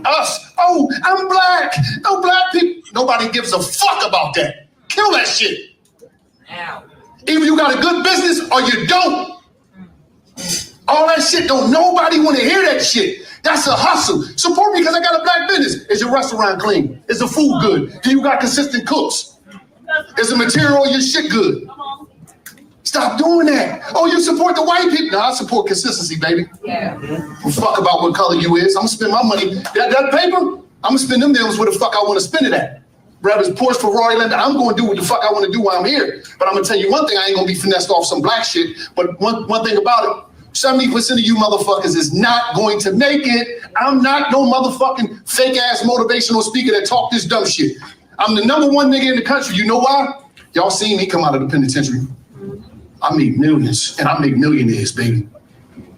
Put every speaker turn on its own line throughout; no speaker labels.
Us. Oh, I'm black. Oh, black people. Nobody gives a fuck about that. Kill that shit. Either you got a good business or you don't. All that shit, don't nobody want to hear that shit. That's a hustle. Support me because I got a black business. Is your restaurant clean? Is the food good? Do you got consistent cooks? Is the material your shit good? Stop doing that. Oh, you support the white people? No, I support consistency, baby. Yeah. Fuck about what color you is. I'm gonna spend my money. That paper, I'm gonna spend them deals where the fuck I want to spend it at. Whether it's Porsche, Ferrari, London, I'm gonna do what the fuck I want to do while I'm here. But I'm gonna tell you one thing, I ain't gonna be finessed off some black shit. But one thing about it, 70% of you motherfuckers is not going to make it. I'm not no motherfucking fake ass motivational speaker that talk this dumb shit. I'm the number one nigga in the country. You know why? Y'all seen me come out of the penitentiary. I make millions and I make millionaires, baby.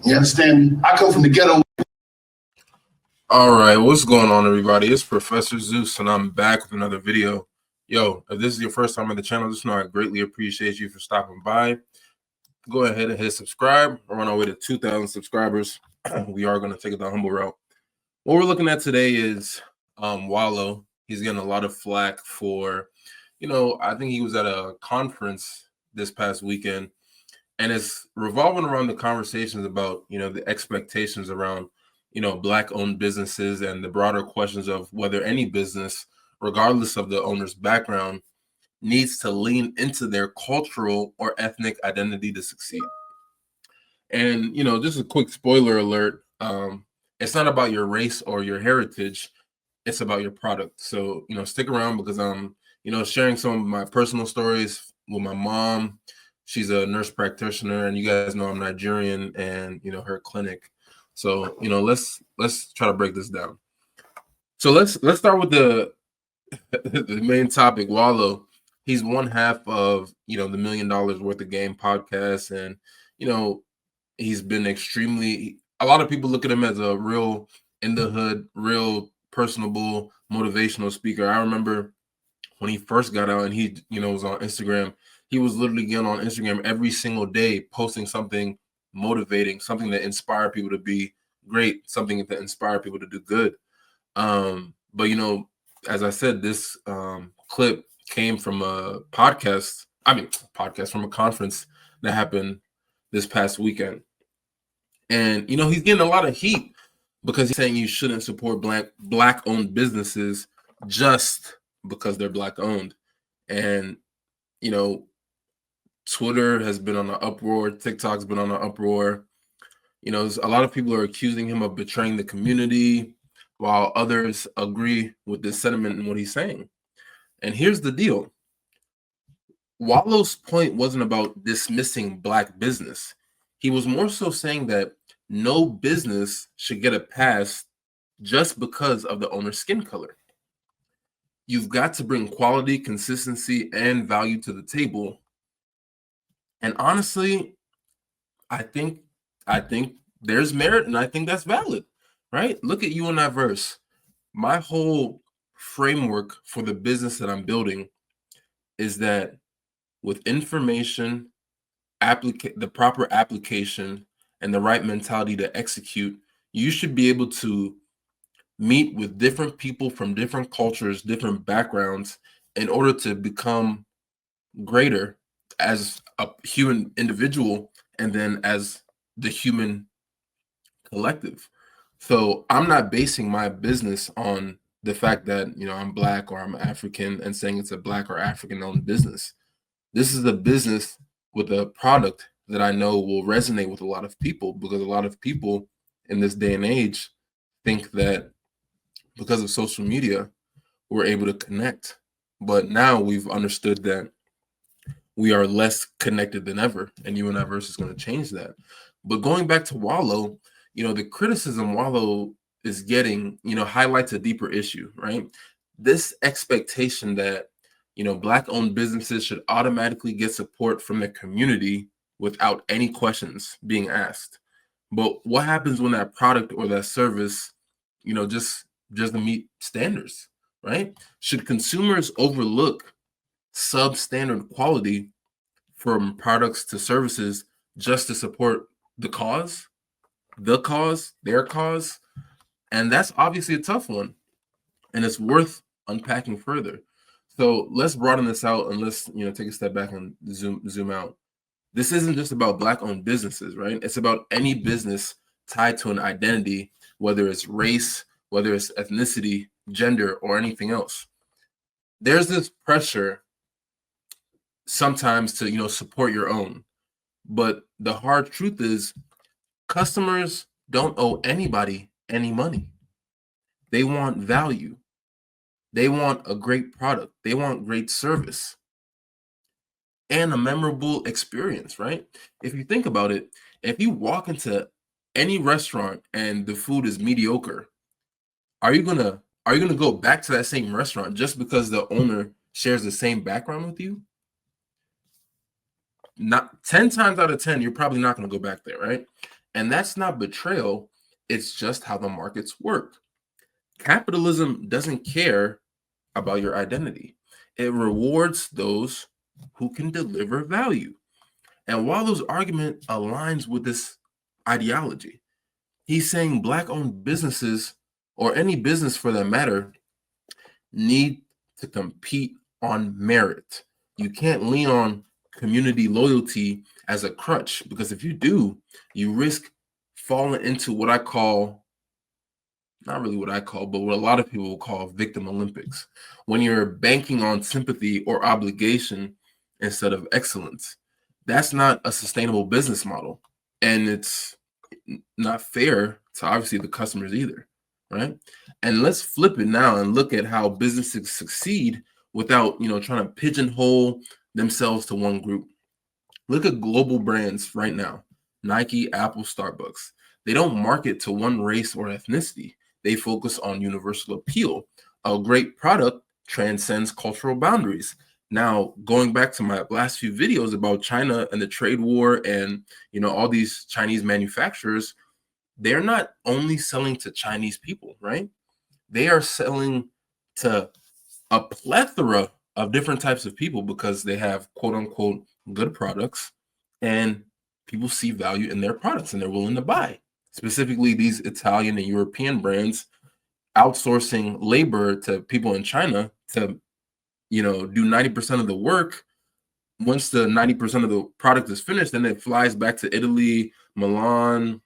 You understand me? I come from the ghetto.
All right, what's going on, everybody? It's Professor Zeus, and I'm back with another video. Yo, if this is your first time on the channel, just know I greatly appreciate you for stopping by. Go ahead and hit subscribe. We're on our way to 2,000 subscribers. We are going to take it the humble route. What we're looking at today is Wallo. He's getting a lot of flack for, I think he was at a conference this past weekend, and it's revolving around the conversations about, the expectations around, Black-owned businesses and the broader questions of whether any business, regardless of the owner's background, needs to lean into their cultural or ethnic identity to succeed. And, just a quick spoiler alert, it's not about your race or your heritage, it's about your product. So, stick around because I'm, sharing some of my personal stories with my mom. She's a nurse practitioner, and you guys know I'm Nigerian, and, her clinic. So, let's try to break this down. So let's start with the main topic, Wallo. He's one half of, the $1 Million Worth of Game podcast. And, he's been a lot of people look at him as a real in the hood, real personable, motivational speaker. I remember when he first got out and he, was on Instagram, he was literally getting on Instagram every single day, posting something motivating, something that inspired people to be great, something that inspired people to do good. But, as I said, this clip came from a from a conference that happened this past weekend. And, he's getting a lot of heat because he's saying you shouldn't support black-owned businesses just because they're black-owned. And, Twitter has been on an uproar. TikTok's been on an uproar. A lot of people are accusing him of betraying the community, while others agree with this sentiment and what he's saying. And here's the deal. Wallo's point wasn't about dismissing black business. He was more so saying that no business should get a pass just because of the owner's skin color. You've got to bring quality, consistency, and value to the table. And honestly, I think there's merit, and I think that's valid, right? Look at you in that verse. My whole framework for the business that I'm building is that with information, the proper application, and the right mentality to execute, you should be able to meet with different people from different cultures, different backgrounds, in order to become greater as a human individual and then as the human collective. So I'm not basing my business on the fact that, I'm black or I'm African and saying it's a black or African owned business. This is a business with a product that I know will resonate with a lot of people, because a lot of people in this day and age think that because of social media, we're able to connect. But now we've understood that we are less connected than ever, and Universe is going to change that. But going back to Wallo, the criticism Wallo is getting, highlights a deeper issue, right? This expectation that, black-owned businesses should automatically get support from the community without any questions being asked. But what happens when that product or that service, just doesn't meet standards, right? Should consumers overlook substandard quality from products to services just to support their cause? And that's obviously a tough one, and it's worth unpacking further. So let's broaden this out, and let's take a step back and zoom out. This isn't just about Black-owned businesses, right? It's about any business tied to an identity, whether it's race, whether it's ethnicity, gender, or anything else. There's this pressure sometimes to support your own, but the hard truth is customers don't owe anybody any money. They want value. They want a great product. They want great service and a memorable experience, right? If you think about it, if you walk into any restaurant and the food is mediocre, are you gonna go back to that same restaurant just because the owner shares the same background with you? Not 10 times out of 10, you're probably not going to go back there, right? And that's not betrayal. It's just how the markets work. Capitalism doesn't care about your identity. It rewards those who can deliver value. And Wallo's argument aligns with this ideology. He's saying Black-owned businesses, or any business for that matter, need to compete on merit. You can't lean on community loyalty as a crutch, because if you do, you risk falling into what I call, not really what I call, but what a lot of people will call victim Olympics, when you're banking on sympathy or obligation instead of excellence. That's not a sustainable business model, and it's not fair to obviously the customers either, right? And let's flip it now and look at how businesses succeed without trying to pigeonhole themselves to one group. Look at global brands right now: Nike, Apple, Starbucks. They don't market to one race or ethnicity. They focus on universal appeal. A great product transcends cultural boundaries. Now, going back to my last few videos about China and the trade war and all these Chinese manufacturers, they're not only selling to Chinese people, right? They are selling to a plethora of different types of people because they have quote unquote good products, and people see value in their products and they're willing to buy. Specifically, these Italian and European brands outsourcing labor to people in China to do 90% of the work. Once the 90% of the product is finished, then it flies back to Italy, Milan,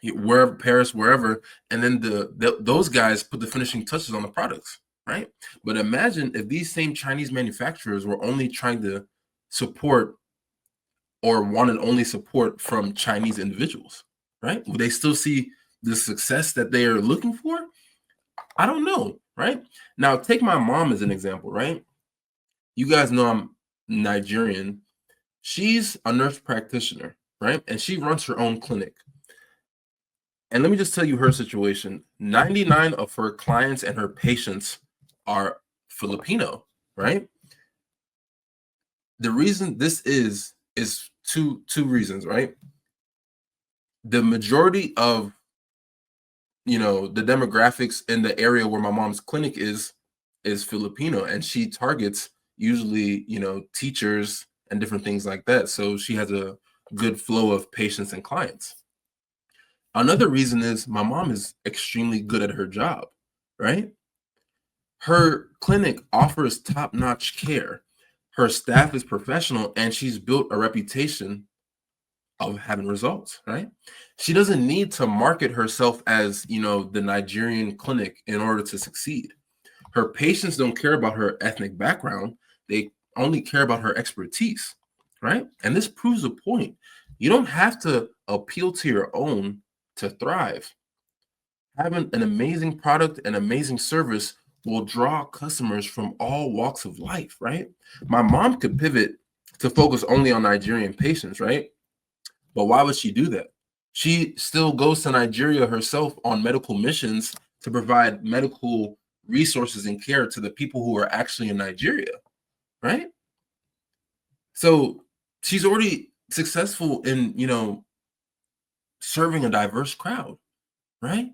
wherever, Paris, wherever, and then those guys put the finishing touches on the products, right? But imagine if these same Chinese manufacturers were only trying to support or wanted only support from Chinese individuals, right? Would they still see the success that they are looking for? I don't know, right? Now, take my mom as an example, right? You guys know I'm Nigerian. She's a nurse practitioner, right? And she runs her own clinic. And let me just tell you her situation. 99 of her clients and her patients are Filipino, right? The reason this is two reasons, right? The majority of the demographics in the area where my mom's clinic is Filipino, and she targets usually teachers and different things like that. So she has a good flow of patients and clients. Another reason is my mom is extremely good at her job, right? Her clinic offers top-notch care. Her staff is professional, and she's built a reputation of having results, right? She doesn't need to market herself as, the Nigerian clinic in order to succeed. Her patients don't care about her ethnic background. They only care about her expertise, right? And this proves a point. You don't have to appeal to your own to thrive. Having an amazing product and amazing service will draw customers from all walks of life, right? My mom could pivot to focus only on Nigerian patients, right? But why would she do that? She still goes to Nigeria herself on medical missions to provide medical resources and care to the people who are actually in Nigeria, right? So she's already successful in, serving a diverse crowd, right?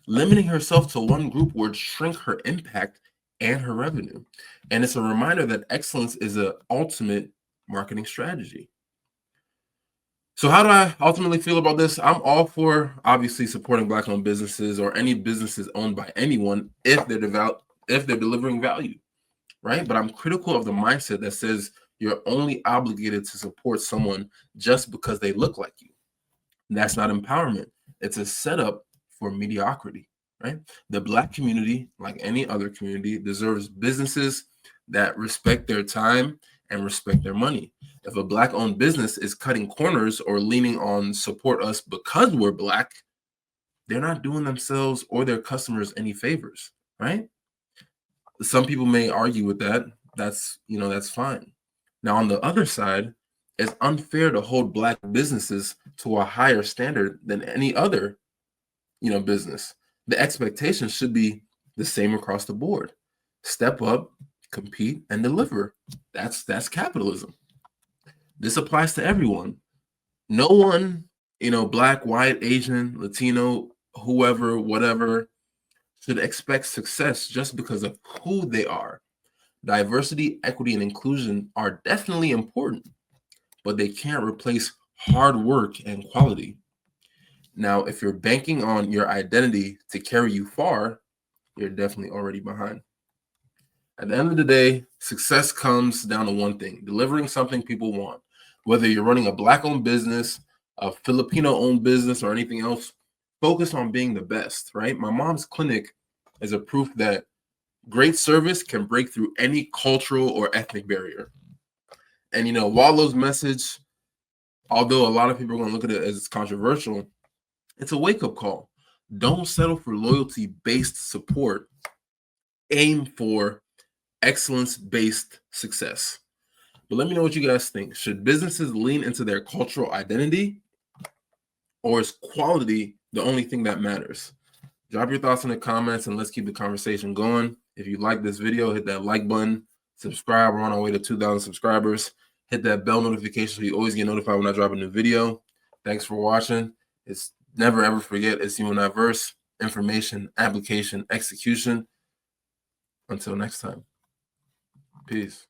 Limiting herself to one group would shrink her impact and her revenue. And it's a reminder that excellence is an ultimate marketing strategy. So how do I ultimately feel about this? I'm all for obviously supporting Black-owned businesses or any businesses owned by anyone if they're delivering value, right? But I'm critical of the mindset that says you're only obligated to support someone just because they look like you. That's not empowerment. It's a setup for mediocrity, right? The Black community, like any other community, deserves businesses that respect their time and respect their money. If a Black-owned business is cutting corners or leaning on support us because we're Black, they're not doing themselves or their customers any favors, right? Some people may argue with that. That's fine. Now, on the other side, it's unfair to hold Black businesses to a higher standard than any other, business. The expectation should be the same across the board. Step up, compete, and deliver. That's capitalism. This applies to everyone. No one, Black, white, Asian, Latino, whoever, whatever, should expect success just because of who they are. Diversity, equity, and inclusion are definitely important, but they can't replace hard work and quality. Now, if you're banking on your identity to carry you far, you're definitely already behind. At the end of the day, success comes down to one thing: delivering something people want. Whether you're running a Black-owned business, a Filipino-owned business, or anything else, focus on being the best, right? My mom's clinic is a proof that great service can break through any cultural or ethnic barrier. And Wallo's message, although a lot of people are going to look at it as controversial, it's a wake-up call. Don't settle for loyalty-based support. Aim for excellence-based success. But let me know what you guys think. Should businesses lean into their cultural identity, or is quality the only thing that matters? Drop your thoughts in the comments and let's keep the conversation going. If you like this video, hit that like button, subscribe. We're on our way to 2,000 subscribers. Hit that bell notification so you always get notified when I drop a new video. Thanks for watching. It's never ever forget, it's you and I verse. Information, application, execution. Until next time. Peace.